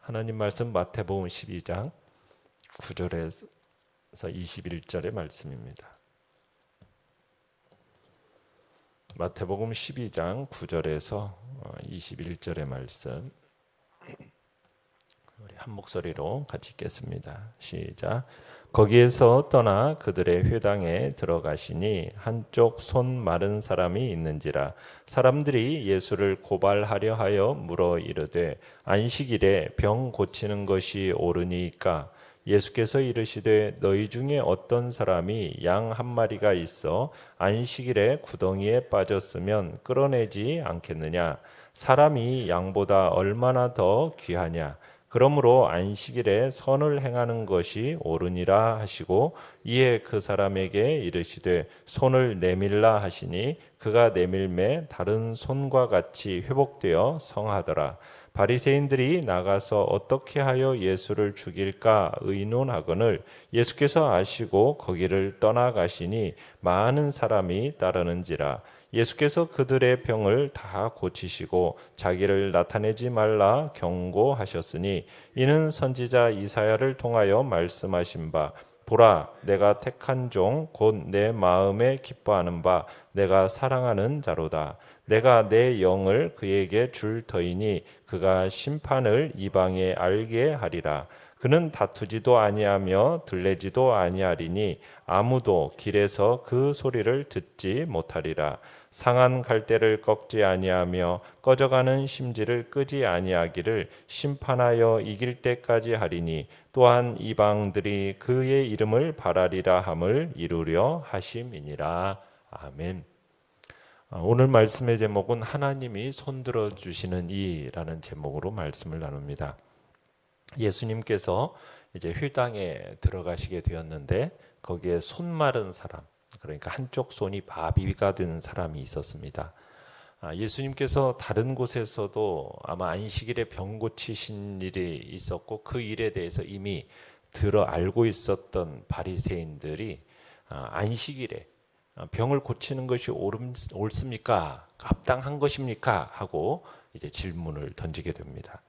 하나님 말씀 마태복음 12장 9절에서 21절의 말씀입니다. 마태복음 12장 9절에서 21절의 말씀, 우리 한 목소리로 같이 읽겠습니다. 시작. 거기에서 떠나 그들의 회당에 들어가시니 한쪽 손 마른 사람이 있는지라. 사람들이 예수를 고발하려 하여 물어 이르되 안식일에 병 고치는 것이 옳으니까? 예수께서 이르시되 너희 중에 어떤 사람이 양 한 마리가 있어 안식일에 구덩이에 빠졌으면 끌어내지 않겠느냐? 사람이 양보다 얼마나 더 귀하냐? 그러므로 안식일에 선을 행하는 것이 옳으니라 하시고, 이에 그 사람에게 이르시되 손을 내밀라 하시니 그가 내밀매 다른 손과 같이 회복되어 성하더라. 바리새인들이 나가서 어떻게 하여 예수를 죽일까 의논하거늘 예수께서 아시고 거기를 떠나가시니 많은 사람이 따르는지라. 예수께서 그들의 병을 다 고치시고 자기를 나타내지 말라 경고하셨으니, 이는 선지자 이사야를 통하여 말씀하신 바 보라, 내가 택한 종 곧 내 마음에 기뻐하는 바 내가 사랑하는 자로다. 내가 내 영을 그에게 줄 터이니 그가 심판을 이방에 알게 하리라. 그는 다투지도 아니하며 들레지도 아니하리니 아무도 길에서 그 소리를 듣지 못하리라. 상한 갈대를 꺾지 아니하며 꺼져가는 심지를 끄지 아니하기를 심판하여 이길 때까지 하리니, 또한 이방들이 그의 이름을 바라리라 함을 이루려 하심이니라. 아멘. 오늘 말씀의 제목은 하나님이 손들어 주시는 이라는 제목으로 말씀을 나눕니다. 예수님께서 이제 회당에 들어가시게 되었는데 거기에 손 마른 사람, 그러니까 한쪽 손이 마비가 된 사람이 있었습니다. 예수님께서 다른 곳에서도 아마 안식일에 병 고치신 일이 있었고 그 일에 대해서 이미 들어 알고 있었던 바리새인들이 안식일에 병을 고치는 것이 옳습니까? 합당한 것입니까? 하고 이제 질문을 던지게 됩니다.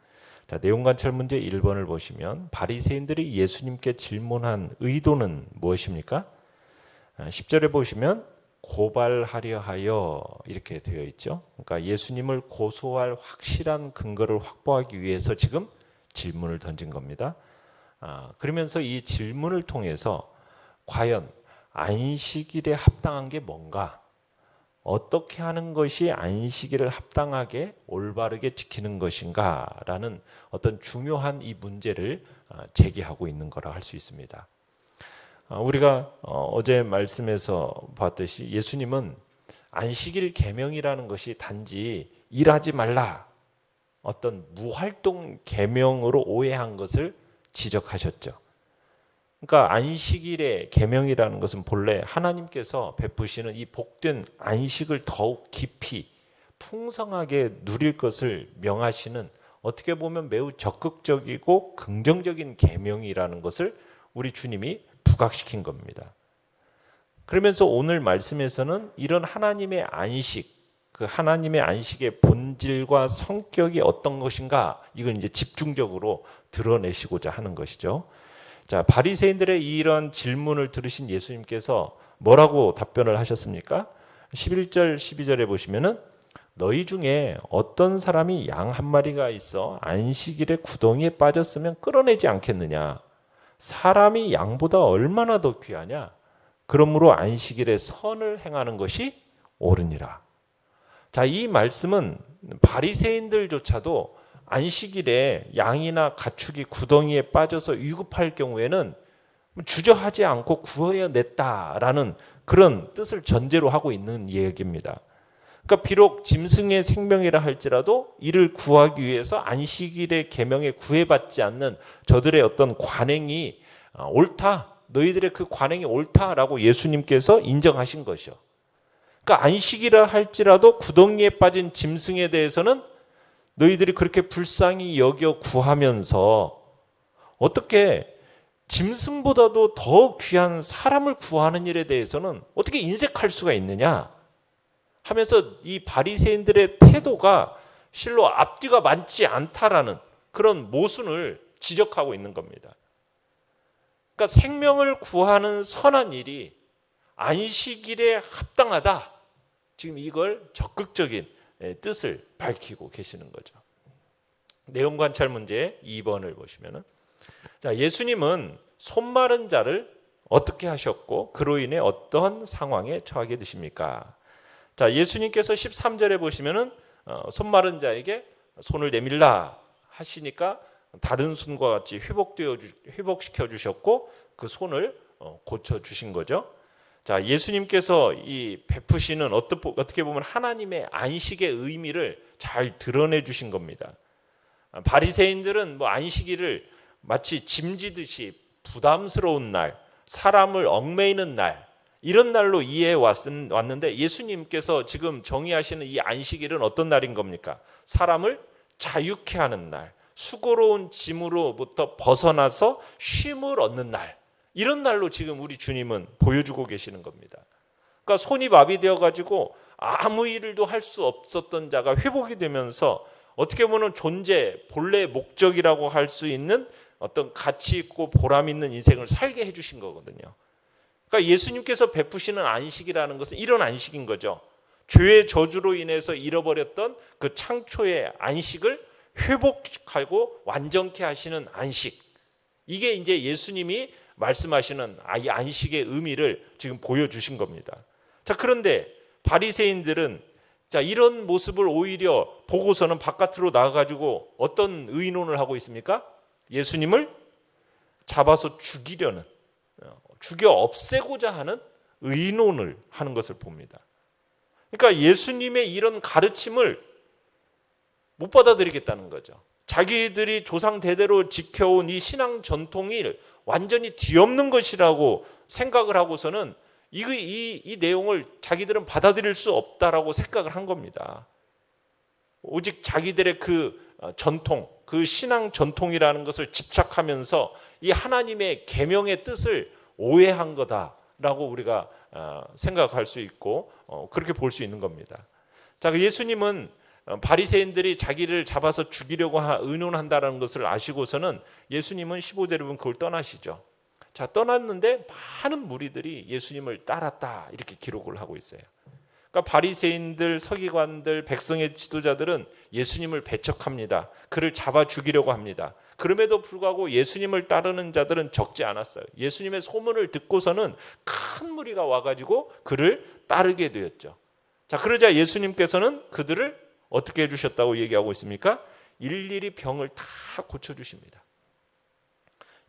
자, 내용관찰 문제 1번을 보시면 바리새인들이 예수님께 질문한 의도는 무엇입니까? 10절에 보시면 고발하려 하여 이렇게 되어 있죠. 그러니까 예수님을 고소할 확실한 근거를 확보하기 위해서 지금 질문을 던진 겁니다. 그러면서 이 질문을 통해서 과연 안식일에 합당한 게 뭔가, 어떻게 하는 것이 안식일을 합당하게 올바르게 지키는 것인가 라는 어떤 중요한 이 문제를 제기하고 있는 거라 할 수 있습니다. 우리가 어제 말씀에서 봤듯이 예수님은 안식일 계명이라는 것이 단지 일하지 말라, 어떤 무활동 계명으로 오해한 것을 지적하셨죠. 그러니까 안식일의 계명이라는 것은 본래 하나님께서 베푸시는 이 복된 안식을 더욱 깊이 풍성하게 누릴 것을 명하시는, 어떻게 보면 매우 적극적이고 긍정적인 계명이라는 것을 우리 주님이 부각시킨 겁니다. 그러면서 오늘 말씀에서는 이런 하나님의 안식, 그 하나님의 안식의 본질과 성격이 어떤 것인가, 이걸 이제 집중적으로 드러내시고자 하는 것이죠. 자, 바리새인들의 이런 질문을 들으신 예수님께서 뭐라고 답변을 하셨습니까? 11절 12절에 보시면은 너희 중에 어떤 사람이 양 한 마리가 있어 안식일에 구덩이에 빠졌으면 끌어내지 않겠느냐? 사람이 양보다 얼마나 더 귀하냐? 그러므로 안식일에 선을 행하는 것이 옳으니라. 자, 이 말씀은 바리새인들조차도 안식일에 양이나 가축이 구덩이에 빠져서 위급할 경우에는 주저하지 않고 구하여 냈다라는 그런 뜻을 전제로 하고 있는 얘기입니다. 그러니까 비록 짐승의 생명이라 할지라도 이를 구하기 위해서 안식일의 계명에 구애받지 않는 저들의 어떤 관행이 옳다, 너희들의 그 관행이 옳다라고 예수님께서 인정하신 것이요. 그러니까 안식이라 할지라도 구덩이에 빠진 짐승에 대해서는 너희들이 그렇게 불쌍히 여겨 구하면서 어떻게 짐승보다도 더 귀한 사람을 구하는 일에 대해서는 어떻게 인색할 수가 있느냐 하면서 이 바리새인들의 태도가 실로 앞뒤가 맞지 않다라는, 그런 모순을 지적하고 있는 겁니다. 그러니까 생명을 구하는 선한 일이 안식일에 합당하다. 지금 이걸 적극적인 뜻을 밝히고 계시는 거죠. 내용 관찰 문제 2번을 보시면은, 자, 예수님은 손 마른 자를 어떻게 하셨고 그로 인해 어떤 상황에 처하게 되십니까? 자, 예수님께서 13절에 보시면은 손 마른 자에게 손을 내밀라 하시니까 다른 손과 같이 회복시켜 주셨고 그 손을 고쳐 주신 거죠. 자, 예수님께서 이 베푸시는 어떻게 보면 하나님의 안식의 의미를 잘 드러내 주신 겁니다. 바리새인들은 뭐 안식일을 마치 짐지듯이 부담스러운 날, 사람을 얽매이는 날, 이런 날로 이해해 왔는데 예수님께서 지금 정의하시는 이 안식일은 어떤 날인 겁니까? 사람을 자유케 하는 날, 수고로운 짐으로부터 벗어나서 쉼을 얻는 날, 이런 날로 지금 우리 주님은 보여주고 계시는 겁니다. 그러니까 손이 마비되어 가지고 아무 일도 할 수 없었던 자가 회복이 되면서 어떻게 보면 본래의 목적이라고 할 수 있는 어떤 가치 있고 보람 있는 인생을 살게 해주신 거거든요. 그러니까 예수님께서 베푸시는 안식이라는 것은 이런 안식인 거죠. 죄의 저주로 인해서 잃어버렸던 그 창초의 안식을 회복하고 완전케 하시는 안식. 이게 이제 예수님이 말씀하시는 이 안식의 의미를 지금 보여주신 겁니다. 자, 그런데 바리새인들은 자, 이런 모습을 오히려 보고서는 바깥으로 나가가지고 어떤 의논을 하고 있습니까? 예수님을 잡아서 죽여 없애고자 하는 의논을 하는 것을 봅니다. 그러니까 예수님의 이런 가르침을 못 받아들이겠다는 거죠. 자기들이 조상 대대로 지켜온 이 신앙 전통이 완전히 뒤엎는 것이라고 생각을 하고서는 이 내용을 자기들은 받아들일 수 없다라고 생각을 한 겁니다. 오직 자기들의 그 전통, 그 신앙 전통이라는 것을 집착하면서 이 하나님의 계명의 뜻을 오해한 거다라고 우리가 생각할 수 있고 그렇게 볼 수 있는 겁니다. 자, 예수님은 바리새인들이 자기를 잡아서 죽이려고 의논한다는 것을 아시고서는 예수님은 15절에 보면 그걸 떠나시죠. 자, 떠났는데 많은 무리들이 예수님을 따랐다 이렇게 기록을 하고 있어요. 그러니까 바리새인들, 서기관들, 백성의 지도자들은 예수님을 배척합니다. 그를 잡아 죽이려고 합니다. 그럼에도 불구하고 예수님을 따르는 자들은 적지 않았어요. 예수님의 소문을 듣고서는 큰 무리가 와가지고 그를 따르게 되었죠. 자, 그러자 예수님께서는 그들을 어떻게 해주셨다고 얘기하고 있습니까? 일일이 병을 다 고쳐주십니다.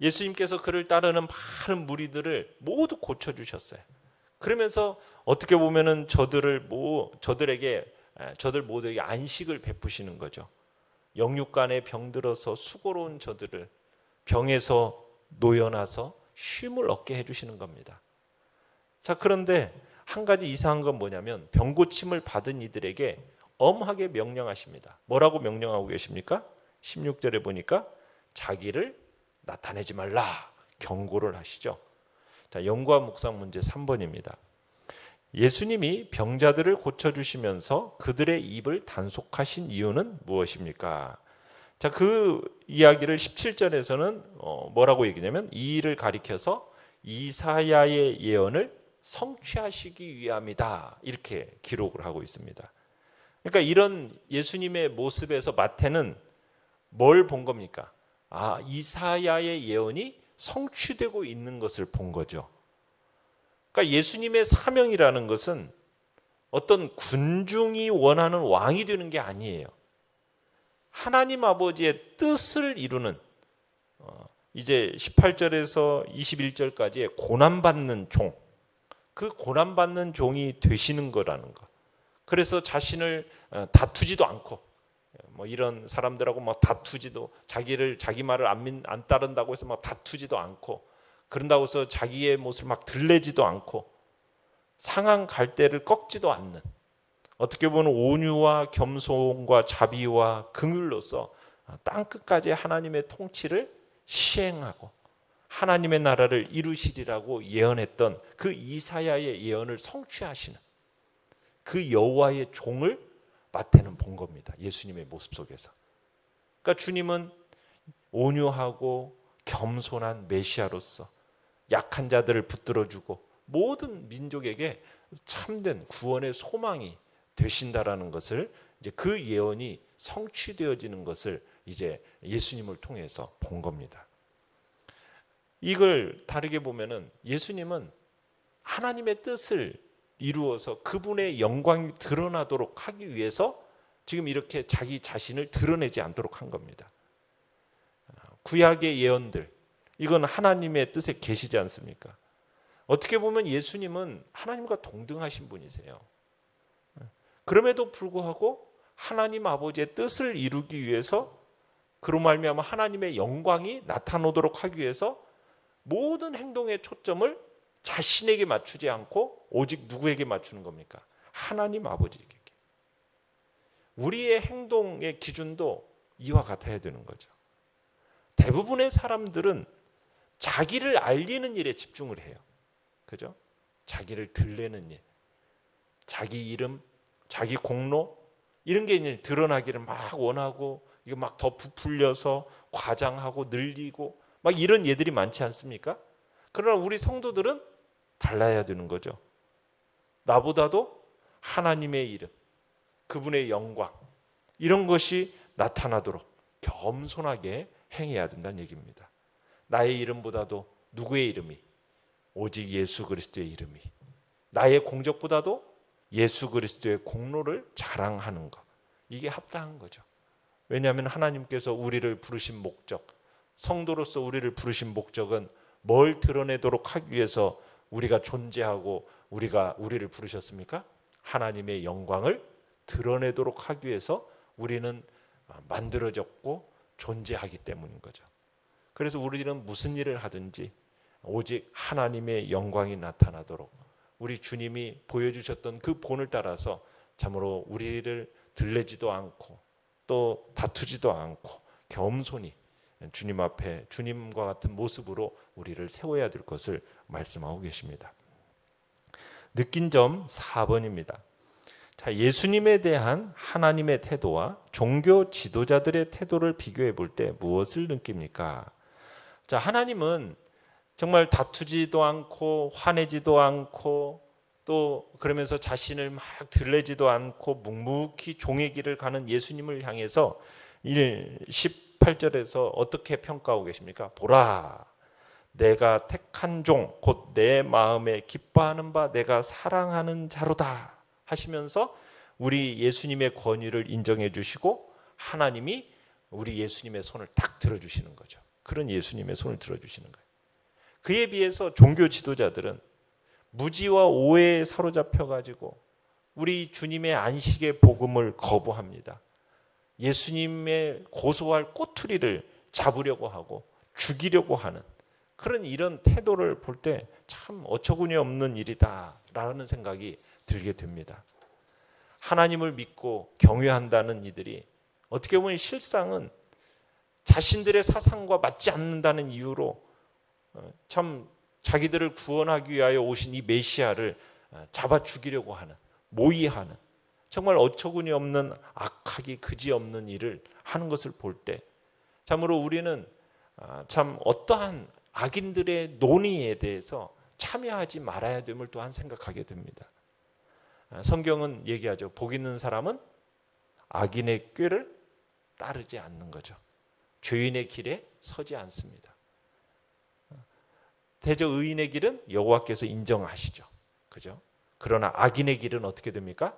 예수님께서 그를 따르는 많은 무리들을 모두 고쳐주셨어요. 그러면서 어떻게 보면은 저들 모두에게 안식을 베푸시는 거죠. 영육간에 병들어서 수고로운 저들을 병에서 놓여나서 쉼을 얻게 해주시는 겁니다. 자, 그런데 한 가지 이상한 건 뭐냐면 병고침을 받은 이들에게 엄하게 명령하십니다. 뭐라고 명령하고 계십니까? 16절에 보니까 자기를 나타내지 말라 경고를 하시죠. 자, 연구와 묵상 문제 3번입니다. 예수님이 병자들을 고쳐주시면서 그들의 입을 단속하신 이유는 무엇입니까? 자, 그 이야기를 17절에서는 뭐라고 얘기냐면 이 일을 가리켜서 이사야의 예언을 성취하시기 위함이다 이렇게 기록을 하고 있습니다. 그러니까 이런 예수님의 모습에서 마태는 뭘 본 겁니까? 이사야의 예언이 성취되고 있는 것을 본 거죠. 그러니까 예수님의 사명이라는 것은 어떤 군중이 원하는 왕이 되는 게 아니에요. 하나님 아버지의 뜻을 이루는 이제 18절에서 21절까지의 고난받는 종, 그 고난받는 종이 되시는 거라는 것. 그래서 자신을 다투지도 않고 이런 사람들하고 막 다투지도 자기 말을 안 따른다고 해서 막 다투지도 않고 그런다고 해서 자기의 모습을 막 들레지도 않고 상한 갈대를 꺾지도 않는 어떻게 보면 온유와 겸손과 자비와 긍휼로서 땅끝까지 하나님의 통치를 시행하고 하나님의 나라를 이루시리라고 예언했던 그 이사야의 예언을 성취하시는 그 여호와의 종을 마태는 본 겁니다. 예수님의 모습 속에서. 그러니까 주님은 온유하고 겸손한 메시아로서 약한 자들을 붙들어주고 모든 민족에게 참된 구원의 소망이 되신다라는 것을 이제 그 예언이 성취되어지는 것을 이제 예수님을 통해서 본 겁니다. 이걸 다르게 보면은 예수님은 하나님의 뜻을 이루어서 그분의 영광이 드러나도록 하기 위해서 지금 이렇게 자기 자신을 드러내지 않도록 한 겁니다. 구약의 예언들, 이건 하나님의 뜻에 계시지 않습니까? 어떻게 보면 예수님은 하나님과 동등하신 분이세요. 그럼에도 불구하고 하나님 아버지의 뜻을 이루기 위해서, 그로 말미암아 하나님의 영광이 나타나도록 하기 위해서 모든 행동의 초점을 자신에게 맞추지 않고 오직 누구에게 맞추는 겁니까? 하나님 아버지에게. 우리의 행동의 기준도 이와 같아야 되는 거죠. 대부분의 사람들은 자기를 알리는 일에 집중을 해요. 그죠? 자기를 들내는 일, 자기 이름, 자기 공로, 이런 게 이제 드러나기를 막 원하고, 이거 막 더 부풀려서 과장하고 늘리고 막 이런 예들이 많지 않습니까? 그러나 우리 성도들은 달라야 되는 거죠. 나보다도 하나님의 이름, 그분의 영광, 이런 것이 나타나도록 겸손하게 행해야 된다는 얘기입니다. 나의 이름보다도 누구의 이름이? 오직 예수 그리스도의 이름이. 나의 공적보다도 예수 그리스도의 공로를 자랑하는 것, 이게 합당한 거죠. 왜냐하면 하나님께서 우리를 부르신 목적, 성도로서 우리를 부르신 목적은 뭘 드러내도록 하기 위해서 우리가 존재하고 우리를 부르셨습니까? 하나님의 영광을 드러내도록 하기 위해서 우리는 만들어졌고 존재하기 때문인 거죠. 그래서 우리는 무슨 일을 하든지 오직 하나님의 영광이 나타나도록 우리 주님이 보여주셨던 그 본을 따라서 참으로 우리를 들레지도 않고 또 다투지도 않고 겸손히 주님 앞에 주님과 같은 모습으로 우리를 세워야 될 것을 말씀하고 계십니다. 느낀 점 4번입니다. 자, 예수님에 대한 하나님의 태도와 종교 지도자들의 태도를 비교해 볼 때 무엇을 느낍니까? 자, 하나님은 정말 다투지도 않고 화내지도 않고 또 그러면서 자신을 막 들레지도 않고 묵묵히 종의 길을 가는 예수님을 향해서 18절에서 어떻게 평가하고 계십니까? 보라, 내가 택한 종, 곧 내 마음에 기뻐하는 바 내가 사랑하는 자로다 하시면서 우리 예수님의 권위를 인정해 주시고 하나님이 우리 예수님의 손을 딱 들어주시는 거죠. 그런 예수님의 손을 들어주시는 거예요. 그에 비해서 종교 지도자들은 무지와 오해에 사로잡혀가지고 우리 주님의 안식의 복음을 거부합니다. 예수님의 고소할 꼬투리를 잡으려고 하고 죽이려고 하는 그런 이런 태도를 볼 때 참 어처구니 없는 일이다라는 생각이 들게 됩니다. 하나님을 믿고 경외한다는 이들이 어떻게 보면 실상은 자신들의 사상과 맞지 않는다는 이유로 참 자기들을 구원하기 위하여 오신 이 메시아를 잡아 죽이려고 하는, 모의하는 정말 어처구니 없는 악하기 그지없는 일을 하는 것을 볼 때 참으로 우리는 참 어떠한 악인들의 논의에 대해서 참여하지 말아야 됨을 또한 생각하게 됩니다. 성경은 얘기하죠. 복 있는 사람은 악인의 꾀를 따르지 않는 거죠. 죄인의 길에 서지 않습니다. 대저 의인의 길은 여호와께서 인정하시죠. 그죠? 그러나 악인의 길은 어떻게 됩니까?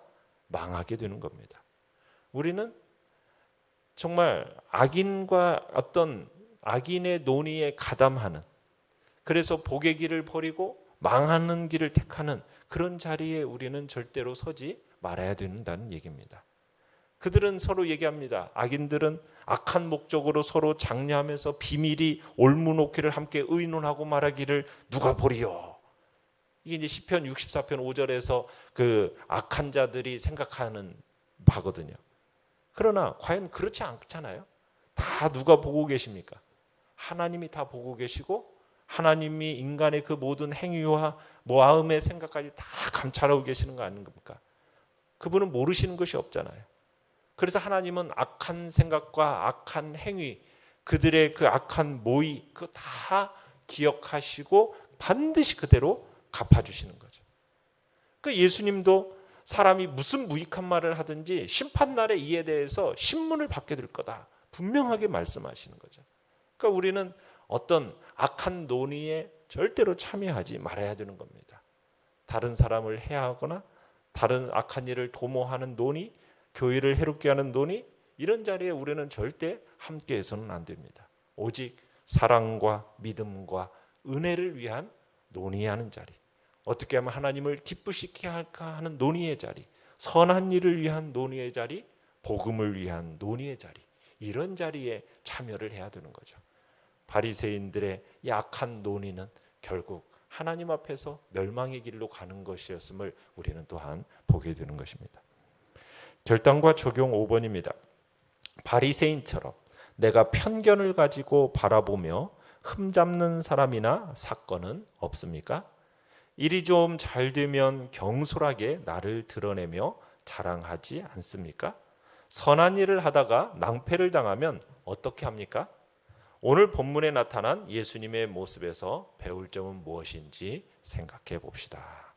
망하게 되는 겁니다. 우리는 정말 악인과 어떤 악인의 논의에 가담하는, 그래서 복의 길을 버리고 망하는 길을 택하는 그런 자리에 우리는 절대로 서지 말아야 된다는 얘기입니다. 그들은 서로 얘기합니다. 악인들은 악한 목적으로 서로 장려하면서 비밀이 올무놓기를 함께 의논하고 말하기를 누가 보리요. 이게 이제 시편 64편 5절에서 그 악한 자들이 생각하는 바거든요. 그러나 과연 그렇지 않잖아요. 다 누가 보고 계십니까? 하나님이 다 보고 계시고 하나님이 인간의 그 모든 행위와 마음의 생각까지 다 감찰하고 계시는 거 아닙니까? 그분은 모르시는 것이 없잖아요. 그래서 하나님은 악한 생각과 악한 행위, 그들의 그 악한 모의 그거 다 기억하시고 반드시 그대로 갚아주시는 거죠. 그 예수님도 사람이 무슨 무익한 말을 하든지 심판날에 이에 대해서 신문을 받게 될 거다 분명하게 말씀하시는 거죠. 그러니까 우리는 어떤 악한 논의에 절대로 참여하지 말아야 되는 겁니다. 다른 사람을 해하거나 다른 악한 일을 도모하는 논의, 교회를 해롭게 하는 논의, 이런 자리에 우리는 절대 함께해서는 안 됩니다. 오직 사랑과 믿음과 은혜를 위한 논의하는 자리, 어떻게 하면 하나님을 기쁘시게 할까 하는 논의의 자리, 선한 일을 위한 논의의 자리, 복음을 위한 논의의 자리, 이런 자리에 참여를 해야 되는 거죠. 바리새인들의 약한 논의는 결국 하나님 앞에서 멸망의 길로 가는 것이었음을 우리는 또한 보게 되는 것입니다. 결단과 적용 5번입니다. 바리새인처럼 내가 편견을 가지고 바라보며 흠잡는 사람이나 사건은 없습니까? 일이 좀 잘 되면 경솔하게 나를 드러내며 자랑하지 않습니까? 선한 일을 하다가 낭패를 당하면 어떻게 합니까? 오늘 본문에 나타난 예수님의 모습에서 배울 점은 무엇인지 생각해 봅시다.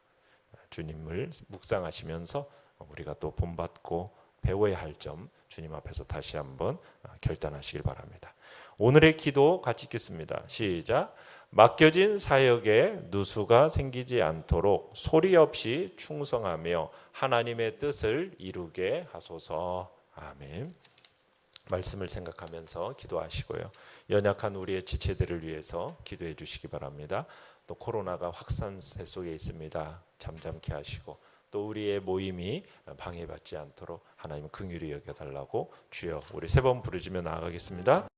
주님을 묵상하시면서 우리가 또 본받고 배워야 할 점 주님 앞에서 다시 한번 결단하시길 바랍니다. 오늘의 기도 같이 읽겠습니다. 시작. 맡겨진 사역에 누수가 생기지 않도록 소리 없이 충성하며 하나님의 뜻을 이루게 하소서. 아멘. 말씀을 생각하면서 기도하시고요. 연약한 우리의 지체들을 위해서 기도해 주시기 바랍니다. 또 코로나가 확산세 속에 있습니다. 잠잠케 하시고 또 우리의 모임이 방해받지 않도록 하나님 긍휼히 여겨달라고 주여 우리 세 번 부르짖으며 나아가겠습니다.